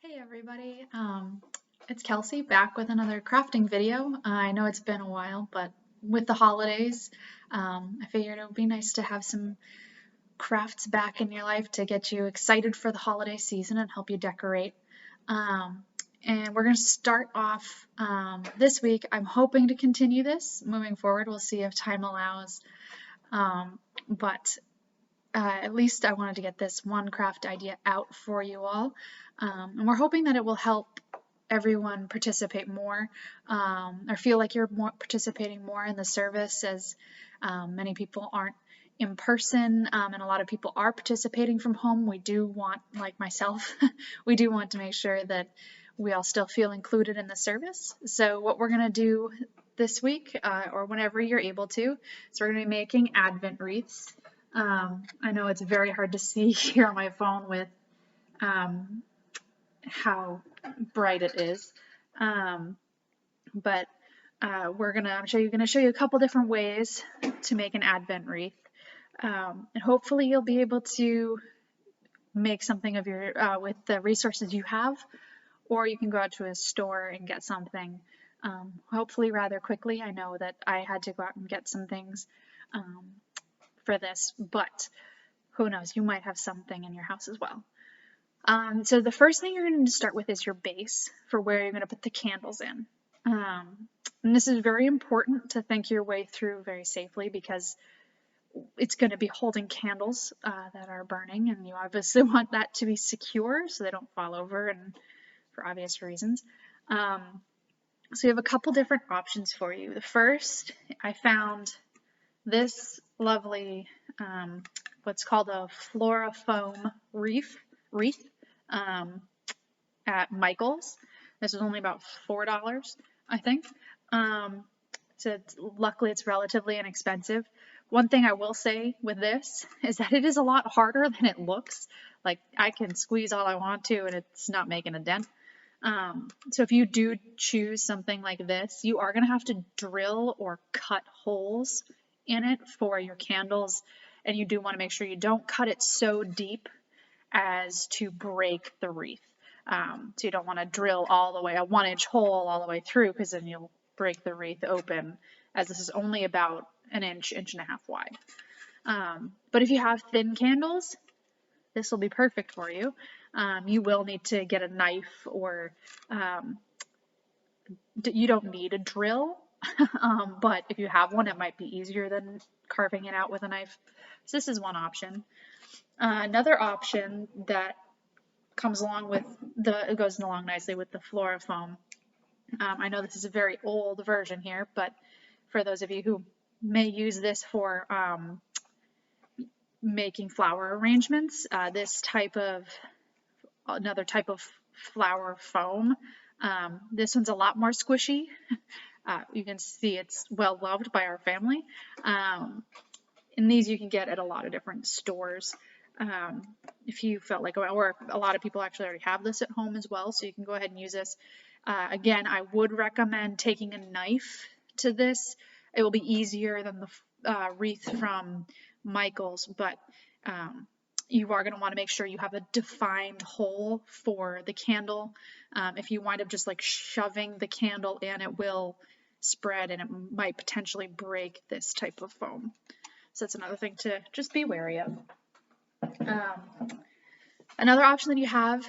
Hey everybody, it's Kelsey back with another crafting video. I know it's been a while, but with the holidays, I figured it would be nice to have some crafts back in your life to get you excited for the holiday season and help you decorate. Um, and we're going to start off this week. I'm hoping to continue this moving forward. We'll see if time allows. But at least I wanted to get this one craft idea out for you all. And we're hoping that it will help everyone participate more or feel like you're participating more in the service, as many people aren't in person and a lot of people are participating from home. We do want, like myself, we do want to make sure that we all still feel included in the service. So what we're going to do this week or whenever you're able to, so we're going to be making Advent wreaths. I know it's very hard to see here on my phone with how bright it is, but I'm going to show you a couple different ways to make an Advent wreath, and hopefully you'll be able to make something of your with the resources you have, or you can go out to a store and get something. Hopefully rather quickly. I know that I had to go out and get some things for this, but who knows, you might have something in your house as well. So the first thing you're going to start with is your base for where you're going to put the candles in. And this is very important to think your way through very safely, because it's going to be holding candles that are burning, and you obviously want that to be secure so they don't fall over, and for obvious reasons. So you have a couple different options for you. The first, I found this lovely, what's called a Flora Foam wreath at Michael's. This is only about $4, I think. So luckily it's relatively inexpensive. One thing I will say with this is that it is a lot harder than it looks. Like, I can squeeze all I want to and it's not making a dent. So if you do choose something like this, you are going to have to drill or cut holes in it for your candles, and you do want to make sure you don't cut it so deep as to break the wreath. So you don't want to drill all the way, a 1-inch hole all the way through, because then you'll break the wreath open, as this is only about an inch and a half wide. But if you have thin candles, this will be perfect for you. You will need to get a knife, or you don't need a drill, but if you have one, it might be easier than carving it out with a knife. So this is one option. Another option that comes along with it goes along nicely with the Flora Foam. I know this is a very old version here, but for those of you who may use this for making flower arrangements, another type of flower foam. This one's a lot more squishy. You can see it's well loved by our family. And these you can get at a lot of different stores. If you felt like, or a lot of people actually already have this at home as well, so you can go ahead and use this. Again, I would recommend taking a knife to this. It will be easier than the wreath from Michael's, but you are going to want to make sure you have a defined hole for the candle. If you wind up just like shoving the candle in, it will spread and it might potentially break this type of foam. So that's another thing to just be wary of. Another option that you have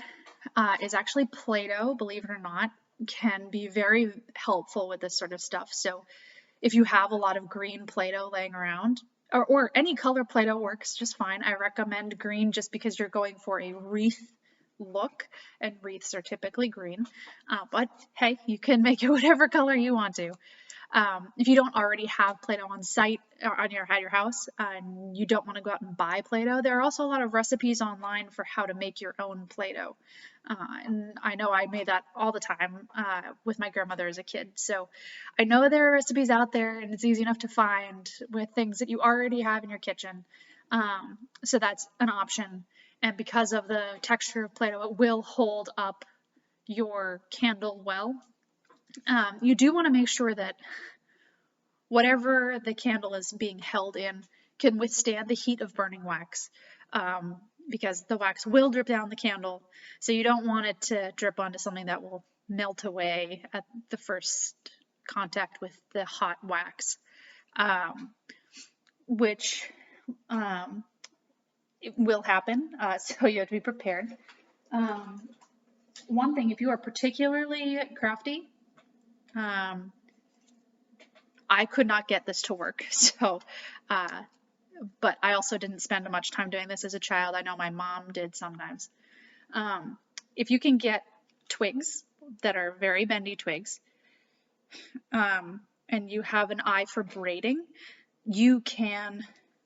is actually Play-Doh, believe it or not, can be very helpful with this sort of stuff. So if you have a lot of green Play-Doh laying around, or any color Play-Doh works just fine. I recommend green just because you're going for a wreath look, and wreaths are typically green. But hey, you can make it whatever color you want to. If you don't already have Play-Doh on site or at your house, and you don't want to go out and buy Play-Doh, there are also a lot of recipes online for how to make your own Play-Doh. And I know I made that all the time with my grandmother as a kid. So I know there are recipes out there, and it's easy enough to find with things that you already have in your kitchen. So that's an option. And because of the texture of Play-Doh, it will hold up your candle well. You do want to make sure that whatever the candle is being held in can withstand the heat of burning wax. because the wax will drip down the candle. So you don't want it to drip onto something that will melt away at the first contact with the hot wax, which it will happen. So you have to be prepared. One thing, if you are particularly crafty, I could not get this to work. So, but I also didn't spend much time doing this as a child. I know my mom did sometimes. If you can get twigs that are very bendy twigs, and you have an eye for braiding, you can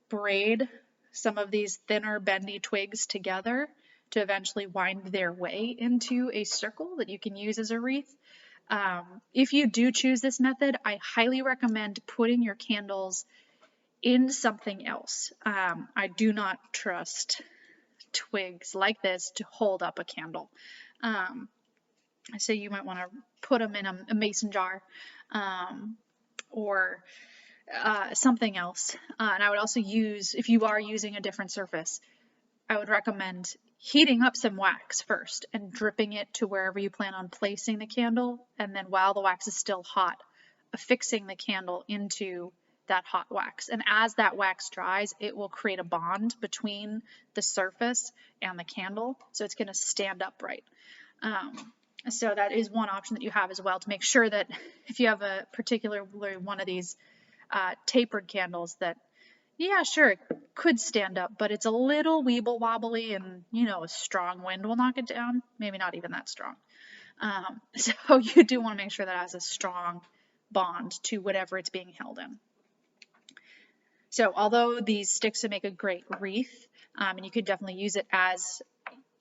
braid some of these thinner bendy twigs together to eventually wind their way into a circle that you can use as a wreath. If you do choose this method, I highly recommend putting your candles in something else. I do not trust twigs like this to hold up a candle. So you might want to put them in a mason jar, or something else. And I would also use, if you are using a different surface, I would recommend heating up some wax first and dripping it to wherever you plan on placing the candle, and then while the wax is still hot, affixing the candle into that hot wax. And as that wax dries, it will create a bond between the surface and the candle, so it's going to stand upright. So that is one option that you have as well, to make sure that if you have a particularly one of these tapered candles that, yeah, sure, it could stand up, but it's a little weeble wobbly, and a strong wind will knock it down. Maybe not even that strong. So you do want to make sure that it has a strong bond to whatever it's being held in. So although these sticks would make a great wreath, and you could definitely use it as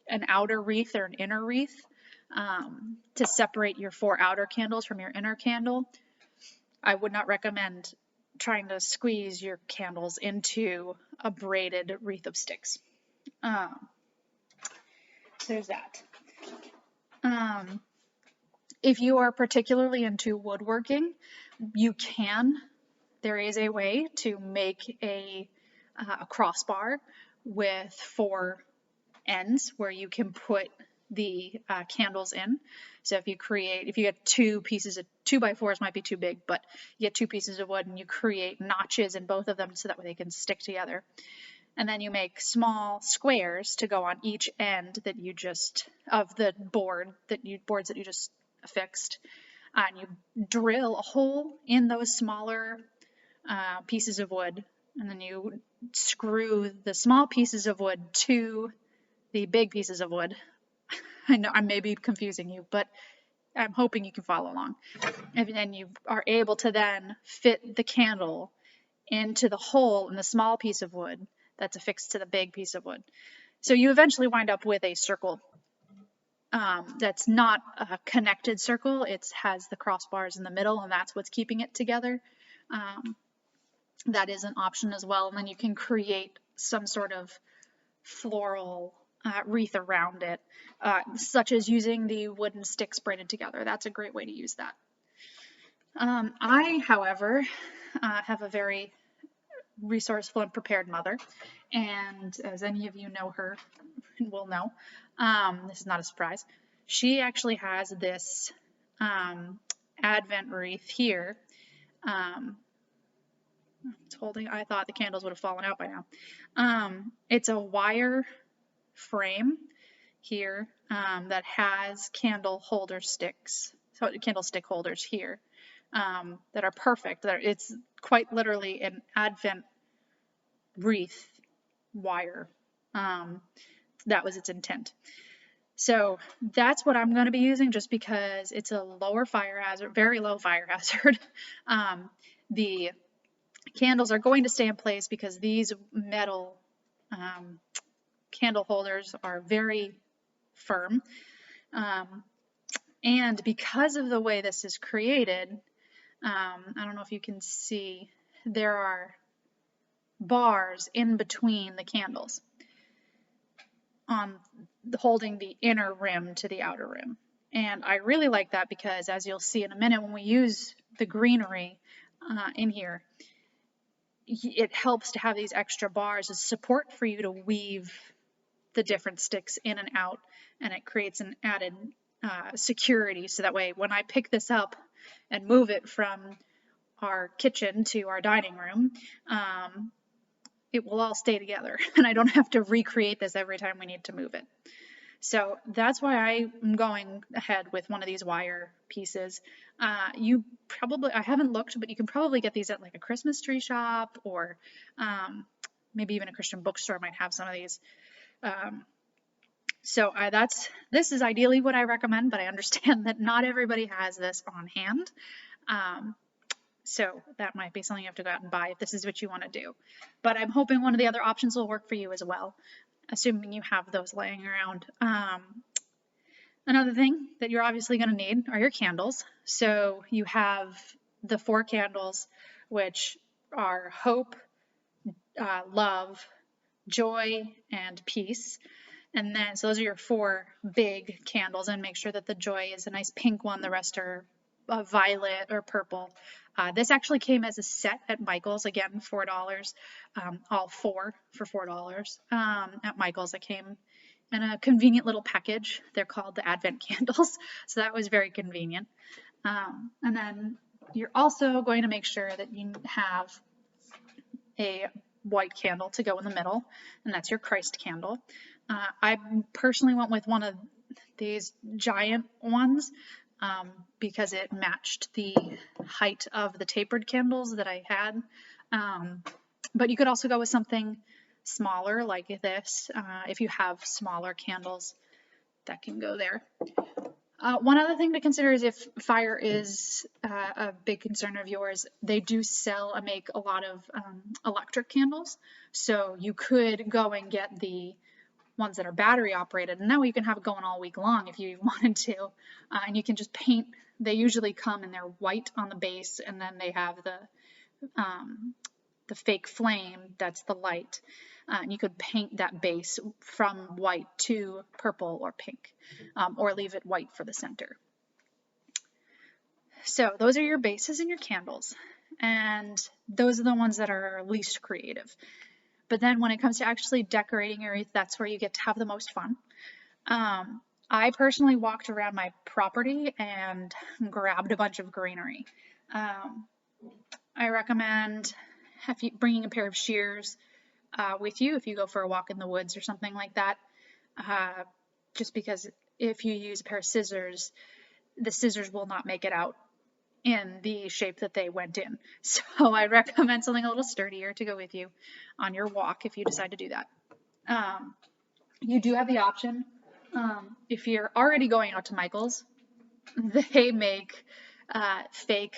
an outer wreath or an inner wreath, to separate your 4 outer candles from your inner candle, I would not recommend trying to squeeze your candles into a braided wreath of sticks. There's that. If you are particularly into woodworking, there is a way to make a crossbar with 4 ends where you can put the candles in. So if you get 2 pieces of 2x4s might be too big, but you get 2 pieces of wood and you create notches in both of them so that way they can stick together. And then you make small squares to go on each end that of the boards that you just affixed. And you drill a hole in those smaller pieces of wood, and then you screw the small pieces of wood to the big pieces of wood. I know I may be confusing you, but I'm hoping you can follow along. And then you are able to then fit the candle into the hole in the small piece of wood that's affixed to the big piece of wood. So you eventually wind up with a circle that's not a connected circle. It has the crossbars in the middle, and that's what's keeping it together. That is an option as well. And then you can create some sort of floral wreath around it, such as using the wooden sticks braided together. That's a great way to use that. I, however, have a very resourceful and prepared mother, and as any of you know her will know, this is not a surprise. She actually has this Advent wreath here. I thought the candles would have fallen out by now. It's a wire frame here that has candle stick holders here that are perfect. It's quite literally an Advent wreath wire. That was its intent. So that's what I'm going to be using, just because it's a lower fire hazard, very low fire hazard. The candles are going to stay in place because these metal candle holders are very firm. And because of the way this is created, I don't know if you can see, there are bars in between the candles holding the inner rim to the outer rim. And I really like that because, as you'll see in a minute when we use the greenery in here, it helps to have these extra bars as support for you to weave the different sticks in and out, and it creates an added security, so that way when I pick this up and move it from our kitchen to our dining room, it will all stay together and I don't have to recreate this every time we need to move it. So that's why I'm going ahead with one of these wire pieces. I haven't looked, but you can probably get these at like a Christmas tree shop, or maybe even a Christian bookstore might have some of these. This is ideally what I recommend, but I understand that not everybody has this on hand. So that might be something you have to go out and buy if this is what you want to do. But I'm hoping one of the other options will work for you as well, assuming you have those laying around. Another thing that you're obviously going to need are your candles. So you have the 4 candles, which are hope, love, joy, and peace. And then, so those are your 4 big candles, and make sure that the joy is a nice pink one. The rest are violet or purple. This actually came as a set at Michael's, again, $4, all 4 for $4. At Michael's, it came in a convenient little package. They're called the Advent candles, so that was very convenient. And then you're also going to make sure that you have a white candle to go in the middle, and that's your Christ candle. I personally went with one of these giant ones because it matched the height of the tapered candles that I had. But you could also go with something smaller like this if you have smaller candles that can go there. One other thing to consider is if fire is a big concern of yours, they do sell and make a lot of electric candles. So you could go and get the ones that are battery operated, and that way you can have it going all week long if you wanted to. And you can just paint. They usually come and they're white on the base, and then they have the fake flame that's the light. And you could paint that base from white to purple or pink, or leave it white for the center. So those are your bases and your candles, and those are the ones that are least creative. But then when it comes to actually decorating your wreath, that's where you get to have the most fun. I personally walked around my property and grabbed a bunch of greenery. I recommend bringing a pair of shears with you if you go for a walk in the woods or something like that, just because if you use a pair of scissors, the scissors will not make it out in the shape that they went in. So I recommend something a little sturdier to go with you on your walk if you decide to do that. You do have the option, if you're already going out to Michael's, they make fake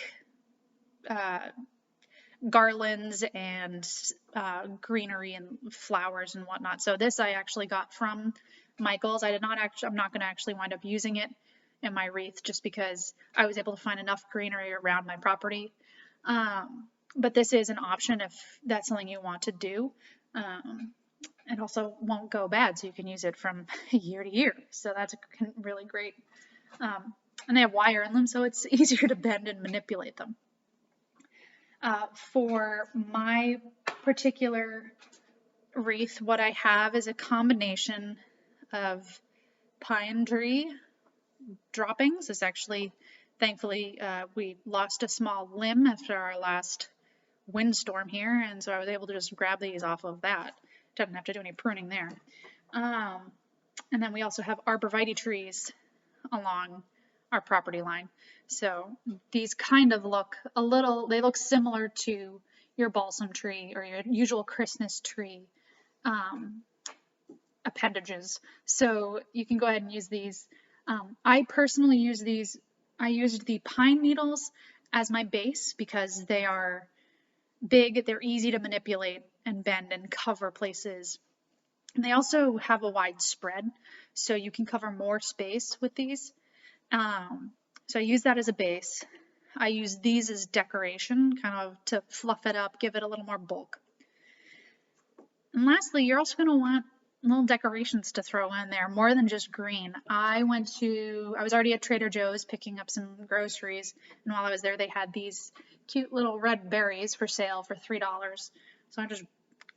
garlands and greenery and flowers and whatnot. So this I actually got from Michael's. I'm not going to actually wind up using it in my wreath just because I was able to find enough greenery around my property. But this is an option if that's something you want to do. It also won't go bad, so you can use it from year to year. So that's really great. And they have wire in them, so it's easier to bend and manipulate them. For my particular wreath, what I have is a combination of pine tree droppings. It's actually, thankfully, we lost a small limb after our last windstorm here, and so I was able to just grab these off of that. Didn't have to do any pruning there. And then we also have arborvitae trees along our property line. So these kind of look they look similar to your balsam tree or your usual Christmas tree appendages. So you can go ahead and use these. I personally use these. I used the pine needles as my base because they are big, they're easy to manipulate and bend and cover places. And they also have a wide spread, so you can cover more space with these. So I use that as a base. I use these as decoration, kind of to fluff it up, give it a little more bulk. And lastly, you're also going to want little decorations to throw in there, more than just green. I was already at Trader Joe's picking up some groceries, and while I was there, they had these cute little red berries for sale for $3. So I just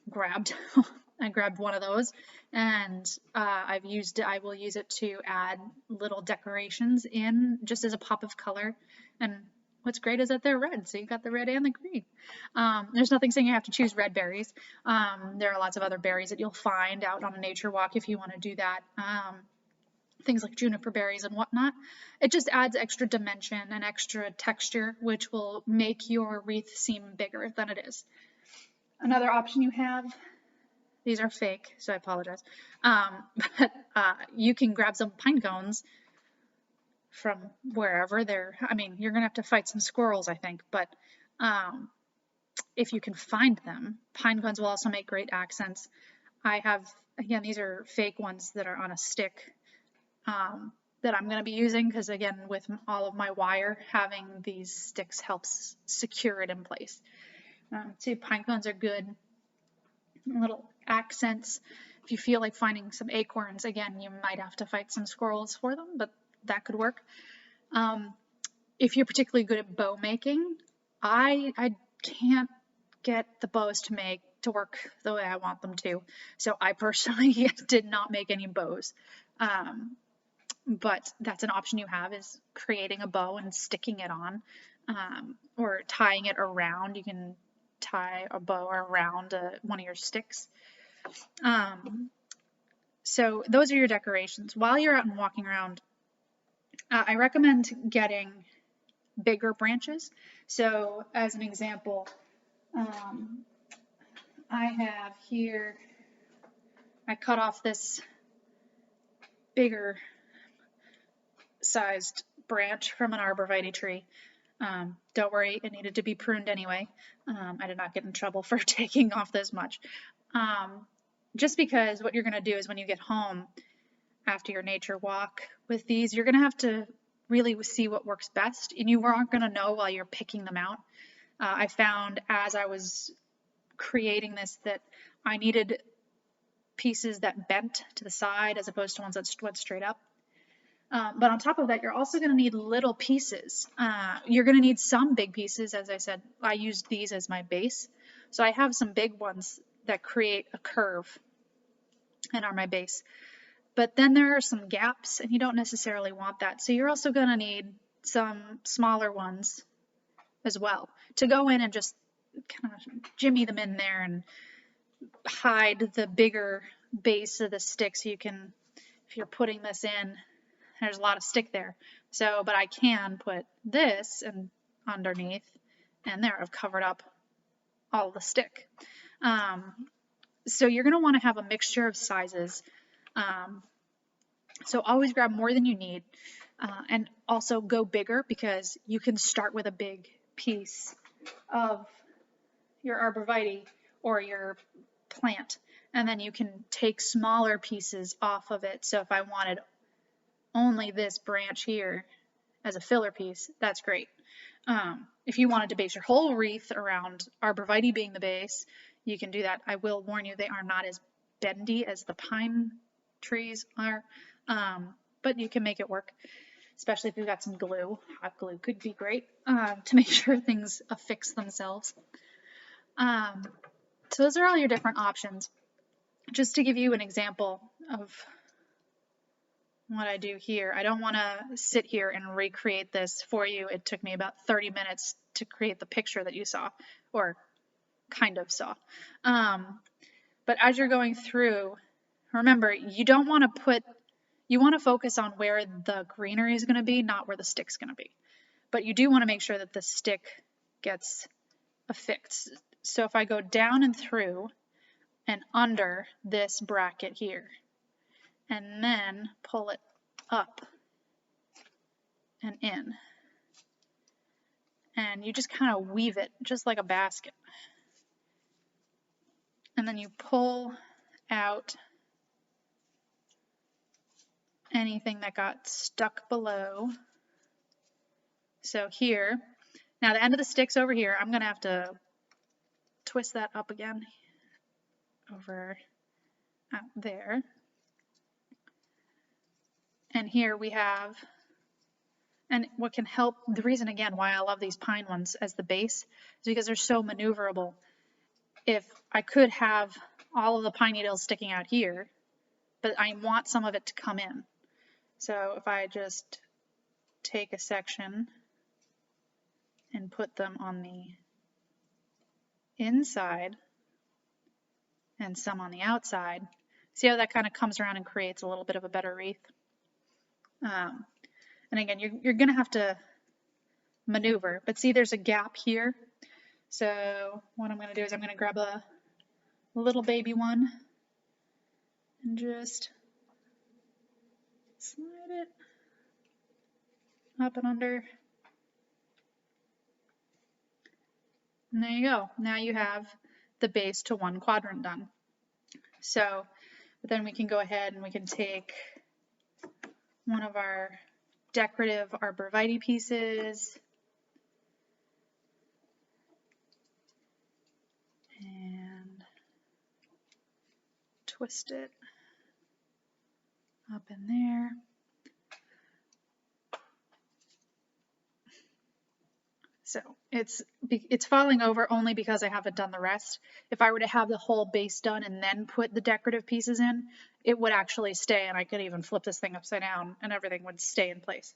grabbed I grabbed one of those, and I will use it to add little decorations in just as a pop of color. And what's great is that they're red, so you got the red and the green. There's nothing saying you have to choose red berries. There are lots of other berries that you'll find out on a nature walk if you want to do that. Things like juniper berries and whatnot. It just adds extra dimension and extra texture, which will make your wreath seem bigger than it is. Another option you have, these are fake, so I apologize, but you can grab some pine cones from wherever they're, I mean, you're gonna have to fight some squirrels, I think, but if you can find them, pine cones will also make great accents. I have, again, these are fake ones that are on a stick that I'm going to be using, because again, with all of my wire, having these sticks helps secure it in place. See, pine cones are good little accents. If you feel like finding some acorns, again, you might have to fight some squirrels for them, but that could work. If you're particularly good at bow making, I can't get the bows to work the way I want them to. So I personally did not make any bows. But that's an option you have, is creating a bow and sticking it on, or tying it around. You can tie a bow around one of your sticks. So those are your decorations. While you're out and walking around, I recommend getting bigger branches. So as an example, I have here, I cut off this bigger sized branch from an arborvitae tree. Don't worry, it needed to be pruned anyway. I did not get in trouble for taking off this much. Just because what you're going to do is when you get home after your nature walk with these, you're going to have to really see what works best, and you aren't going to know while you're picking them out. I found as I was creating this that I needed pieces that bent to the side as opposed to ones that went straight up. But on top of that, you're also going to need little pieces. You're going to need some big pieces. As I said, I used these as my base. So I have some big ones that create a curve and are my base. But then there are some gaps, and you don't necessarily want that. So you're also going to need some smaller ones as well to go in and just kind of jimmy them in there and hide the bigger base of the stick, so you can, if you're putting this in, there's a lot of stick there. So, but I can put this and underneath, and there I've covered up all the stick. So you're going to want to have a mixture of sizes. So always grab more than you need, and also go bigger, because you can start with a big piece of your arborvitae or your plant, and then you can take smaller pieces off of it. So if I wanted only this branch here as a filler piece, that's great. If you wanted to base your whole wreath around arborvitae being the base, you can do that. I will warn you, they are not as bendy as the pine trees are, but you can make it work, especially if you've got some glue. Hot glue could be great to make sure things affix themselves. So those are all your different options. Just to give you an example of what I do here, I don't want to sit here and recreate this for you. It took me about 30 minutes to create the picture that you saw, or kind of saw. But as you're going through, remember, you don't want to put, you want to focus on where the greenery is going to be, not where the stick's going to be. But you do want to make sure that the stick gets affixed. So if I go down and through and under this bracket here, and then pull it up and in, and you just kind of weave it just like a basket, and then you pull out anything that got stuck below. So here, now the end of the stick's over here. I'm gonna have to twist that up again over out there. And here we have, and what can help, the reason again why I love these pine ones as the base is because they're so maneuverable. If I could have all of the pine needles sticking out here, but I want some of it to come in. So if I just take a section and put them on the inside and some on the outside, see how that kind of comes around and creates a little bit of a better wreath. And again, you're going to have to maneuver, but see there's a gap here. So what I'm going to do is I'm going to grab a little baby one and just slide it up and under. And there you go. Now you have the base to one quadrant done. So then we can go ahead and we can take one of our decorative arborvitae pieces and twist it up in there. So it's falling over only because I haven't done the rest. If I were to have the whole base done and then put the decorative pieces in, it would actually stay, and I could even flip this thing upside down and everything would stay in place.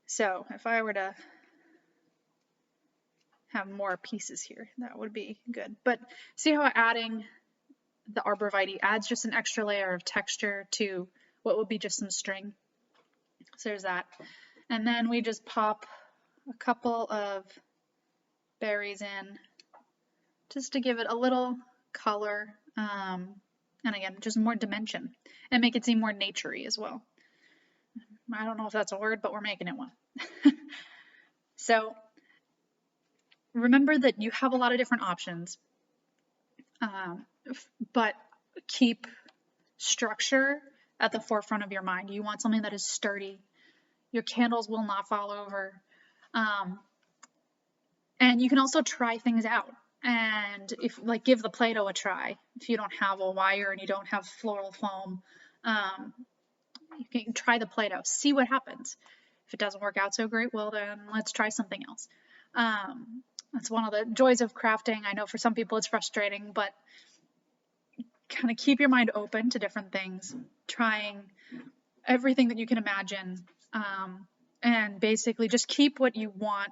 So if I were to have more pieces here, that would be good. But see how adding the arborvitae adds just an extra layer of texture to what would be just some string. So there's that. And then we just pop a couple of berries in just to give it a little color, and again, just more dimension and make it seem more naturey as well. I don't know if that's a word, but we're making it one. So remember that you have a lot of different options, but keep structure at the forefront of your mind. You want something that is sturdy. Your candles will not fall over. And you can also try things out. And if give the Play-Doh a try. If you don't have a wire and you don't have floral foam, you can try the Play-Doh. See what happens. If it doesn't work out so great, well then let's try something else. That's one of the joys of crafting. I know for some people it's frustrating, but kind of keep your mind open to different things, trying everything that you can imagine, and basically just keep what you want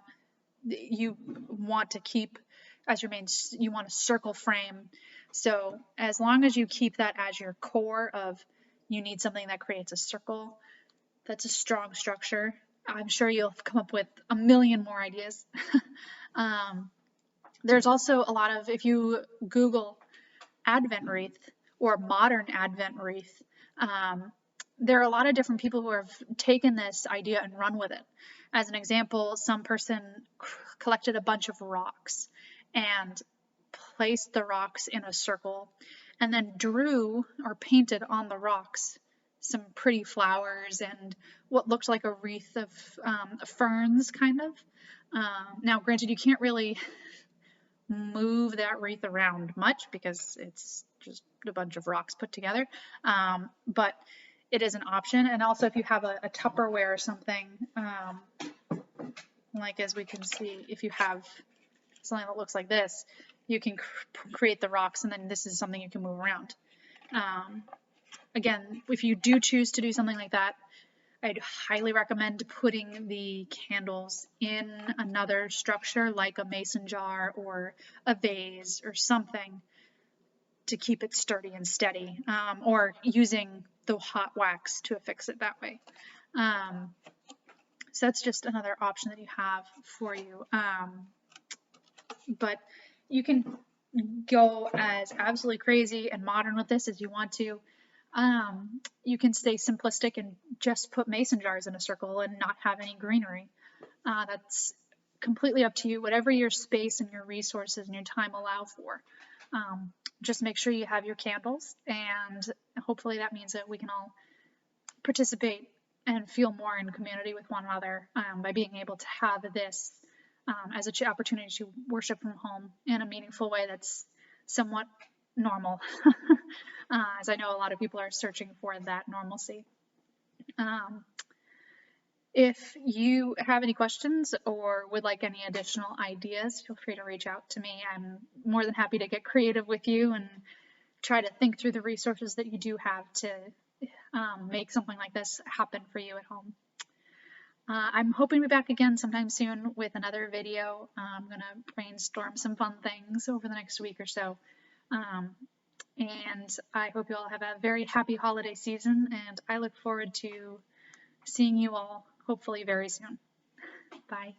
to keep as your main. You want a circle frame, so as long as you keep that as your core of you need something that creates a circle, that's a strong structure. I'm sure you'll come up with a million more ideas. There's also a lot of, if you Google Advent wreath or modern Advent wreath, there are a lot of different people who have taken this idea and run with it. As an example, some person collected a bunch of rocks and placed the rocks in a circle and then drew or painted on the rocks some pretty flowers and what looked like a wreath of ferns, kind of. Now, granted, you can't really move that wreath around much because it's just a bunch of rocks put together, but it is an option. And also if you have a Tupperware or something, like as we can see, if you have something that looks like this, you can create the rocks and then this is something you can move around. Again, if you do choose to do something like that, I'd highly recommend putting the candles in another structure like a mason jar or a vase or something to keep it sturdy and steady, or using the hot wax to affix it that way. So that's just another option that you have for you. But you can go as absolutely crazy and modern with this as you want to. You can stay simplistic and just put mason jars in a circle and not have any greenery. That's completely up to you, whatever your space and your resources and your time allow for. Just make sure you have your candles, and hopefully that means that we can all participate and feel more in community with one another by being able to have this as an opportunity to worship from home in a meaningful way that's somewhat normal, as I know a lot of people are searching for that normalcy. If you have any questions or would like any additional ideas, feel free to reach out to me. I'm more than happy to get creative with you and try to think through the resources that you do have to make something like this happen for you at home. I'm hoping to be back again sometime soon with another video. I'm going to brainstorm some fun things over the next week or so. And I hope you all have a very happy holiday season, and I look forward to seeing you all hopefully very soon. Bye.